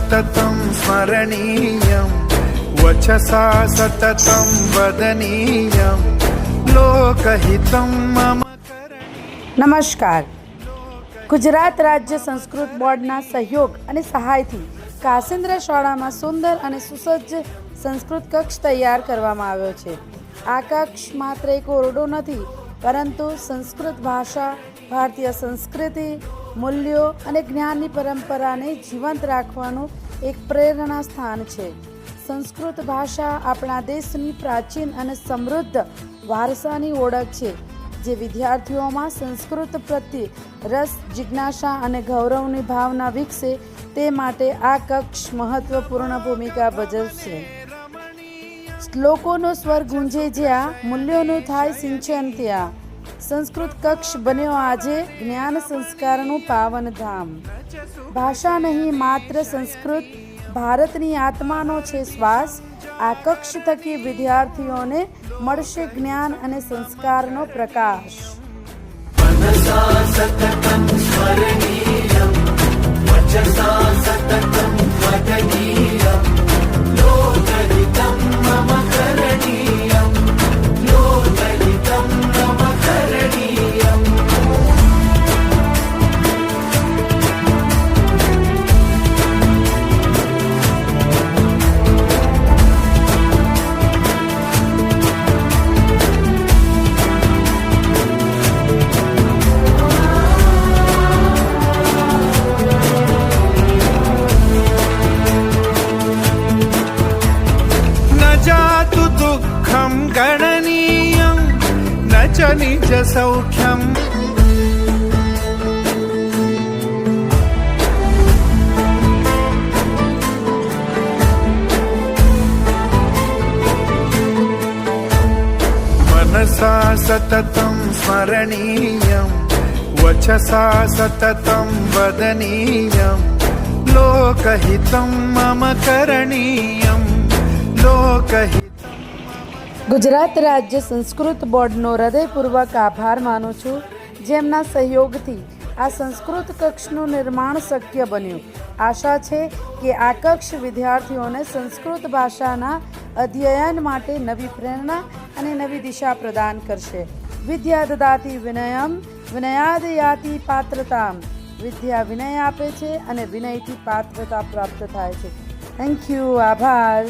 सततं स्मरणीयं वचसा सततं वदनीयं लोकहितं मम। નમસ્કાર. ગુજરાત રાજ્ય સંસ્કૃત બોર્ડના સહયોગ અને સહાયથી કાસેન્દ્ર શાળામાં સુંદર અને સુસજ્જ સંસ્કૃત કક્ષ તૈયાર કરવામાં આવ્યો છે. આ કક્ષ માત્ર એક ઓરડો નથી, પરંતુ સંસ્કૃત ભાષા, ભારતીય સંસ્કૃતિ, મૂલ્યો અને જ્ઞાનની પરંપરાને જીવંત રાખવાનું એક પ્રેરણા સ્થાન છે. સંસ્કૃત ભાષા આપણા દેશની પ્રાચીન અને સમૃદ્ધ વારસાની ઓળખ છે, જે વિદ્યાર્થીઓમાં સંસ્કૃત પ્રત્યે રસ, જિજ્ઞાસા અને ગૌરવની ભાવના વિકસે તે માટે આ કક્ષ મહત્વપૂર્ણ ભૂમિકા ભજવશે. શ્લોકોનો સ્વર ગુંજે જ્યાં, મૂલ્યોનું થાય સિંચન ત્યાં. સંસ્કૃત કક્ષ બન્યો આજે જ્ઞાન સંસ્કારનું પાવન ધામ. ભાષા નહીં, માત્ર સંસ્કૃત ભારતની આત્માનો છે શ્વાસ. આ કક્ષ થકી વિદ્યાર્થીઓને મળશે જ્ઞાન અને સંસ્કારનો પ્રકાશ. दुःखं गणनीयं न च निज सौख्यं मनसा सततं स्मरणीयं वचसा सततं वदनीयं लोकहितं मम करणीयं लोकहितं. ગુજરાત રાજ્ય સંસ્કૃત બોર્ડનો હૃદયપૂર્વક આભાર માનું છું, જેમના સહયોગથી આ સંસ્કૃત કક્ષનું નિર્માણ શક્ય બન્યું. આશા છે કે આ કક્ષ વિદ્યાર્થીઓને સંસ્કૃત ભાષાના અધ્યયન માટે નવી પ્રેરણા અને નવી દિશા પ્રદાન કરશે. વિદ્યા દદાતિ વિનયમ વિનયાદ યાતિ પાત્રતામ. વિદ્યા વિનય આપે છે અને વિનયથી પાત્રતા પ્રાપ્ત થાય છે. Thank you. આભાર.